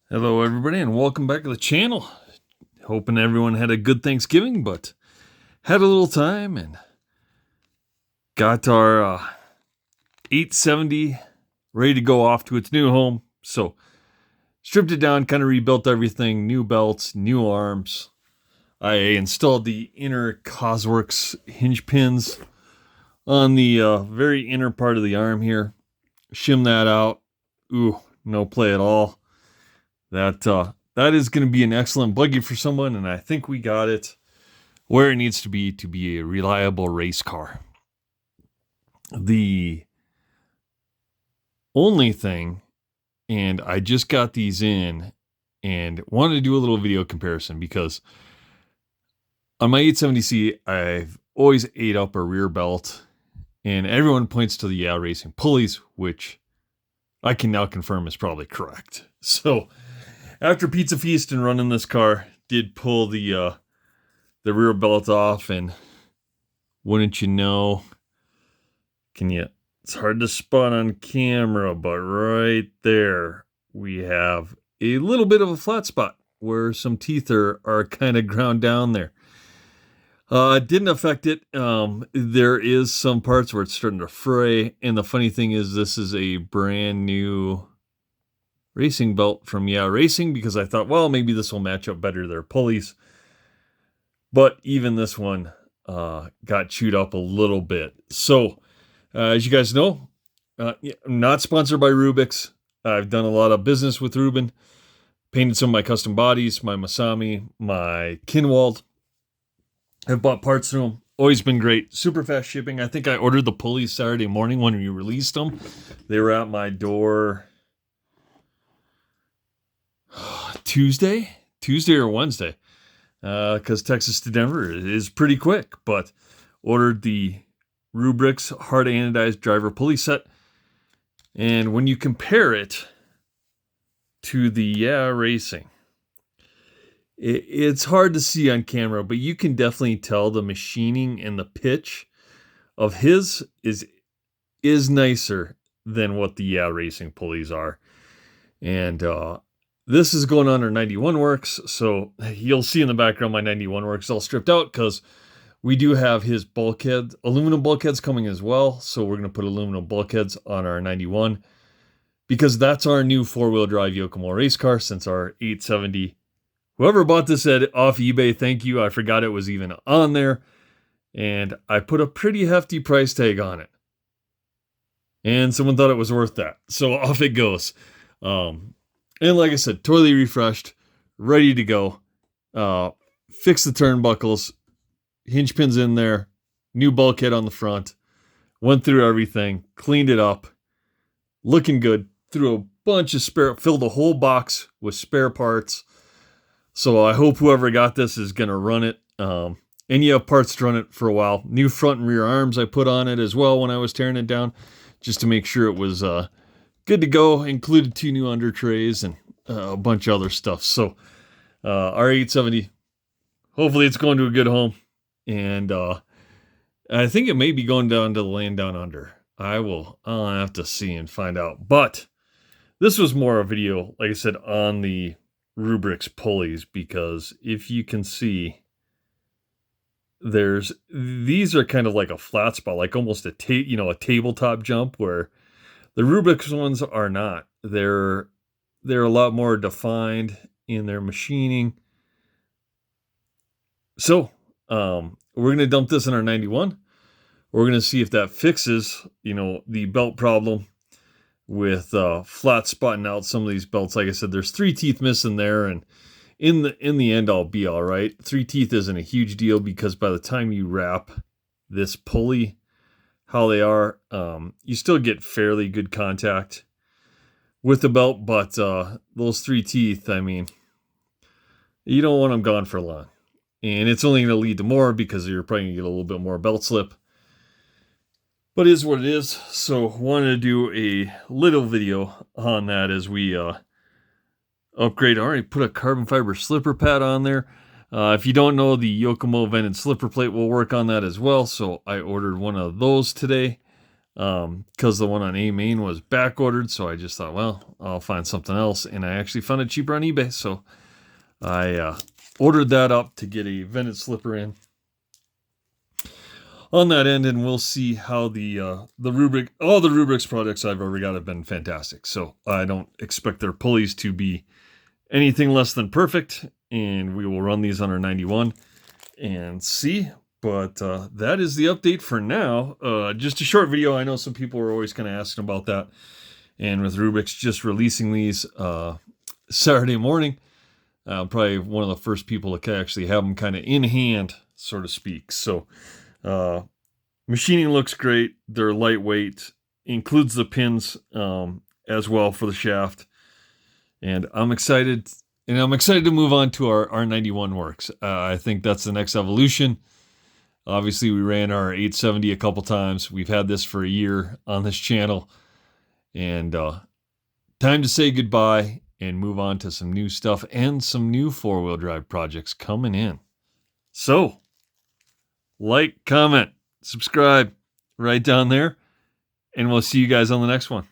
Hello everybody and welcome back to the channel. Hoping everyone had a good Thanksgiving, but had a little time and got our 870 ready to go off to its new home. So stripped it down, kind of rebuilt everything, new belts, new arms. I installed the inner Cosworks hinge pins on the very inner part of the arm here. Shim that out. Ooh, no play at all. That is going to be an excellent buggy for someone, and I think we got it where it needs to be a reliable race car. The only thing, and I just got these in and wanted to do a little video comparison because on my 870C, I've always ate up a rear belt, and everyone points to the Racing pulleys, which I can now confirm is probably correct. So after Pizza Feast and running this car, did pull the rear belt off, and wouldn't you know, it's hard to spot on camera, but right there we have a little bit of a flat spot where some teeth are kind of ground down there. It didn't affect it. There is some parts where it's starting to fray, and the funny thing is this is a brand new racing belt from Racing, because I thought, well, maybe this will match up better to their pulleys. But even this one got chewed up a little bit. So, as you guys know, I'm not sponsored by Rubrix. I've done a lot of business with Ruben. Painted some of my custom bodies, my Masami, my Kinwald. I've bought parts from them. Always been great. Super fast shipping. I think I ordered the pulleys Saturday morning when we released them. They were at my door Tuesday or Wednesday, because Texas to Denver is pretty quick. But ordered the Rubrix hard anodized driver pulley set, and when you compare it to the Racing, it's hard to see on camera, but you can definitely tell the machining and the pitch of his is nicer than what the Racing pulleys are. And this is going on our 91 works, so you'll see in the background my 91 works all stripped out because we do have his bulkhead, aluminum bulkheads coming as well. So we're going to put aluminum bulkheads on our 91 because that's our new four-wheel drive Yokomo race car since our 870. Whoever bought this off eBay, thank you. I forgot it was even on there, and I put a pretty hefty price tag on it. And someone thought it was worth that, so off it goes. And like I said, totally refreshed, ready to go. Fix the turnbuckles, hinge pins in there, new bulkhead on the front. Went through everything, cleaned it up, looking good. Threw a bunch of filled a whole box with spare parts. So I hope whoever got this is going to run it. And you have parts to run it for a while. New front and rear arms I put on it as well when I was tearing it down, just to make sure it was good to go. Included 2 new under trays and a bunch of other stuff. So our 870, hopefully it's going to a good home. And I think it may be going down to the land down under. I'll have to see and find out. But this was more a video, like I said, on the Rubrix pulleys, because if you can see, these are kind of like a flat spot, like almost a tabletop jump, where the Rubrix ones are not. They're a lot more defined in their machining. So we're going to dump this in our 91. We're going to see if that fixes, the belt problem with flat spotting out some of these belts. Like I said, there's 3 teeth missing there, and in the end, I'll be all right. 3 teeth isn't a huge deal because by the time you wrap this pulley how they are, you still get fairly good contact with the belt, but those 3 teeth, I mean, you don't want them gone for long. And it's only going to lead to more because you're probably going to get a little bit more belt slip. But it is what it is. So wanted to do a little video on that as we upgrade. I already put a carbon fiber slipper pad on there. If you don't know, the Yokomo vented slipper plate will work on that as well. So I ordered one of those today. because the one on A main was back ordered. So I just thought, well, I'll find something else. And I actually found it cheaper on eBay. So I ordered that up to get a vented slipper in on that end, and we'll see how the Rubrix, all the Rubrix products I've ever got have been fantastic. So I don't expect their pulleys to be anything less than perfect, and we will run these on our 91 and see. But that is the update for now. Just a short video. I know some people are always kind of asking about that, and with Rubrix just releasing these Saturday morning, probably one of the first people to actually have them kind of in hand, so to speak. So machining looks great. They're lightweight, includes the pins as well for the shaft. And I'm excited. And I'm excited to move on to our R91 works. I think that's the next evolution. Obviously, we ran our 870 a couple times. We've had this for a year on this channel. And time to say goodbye and move on to some new stuff and some new four-wheel drive projects coming in. So, like, comment, subscribe right down there, and we'll see you guys on the next one.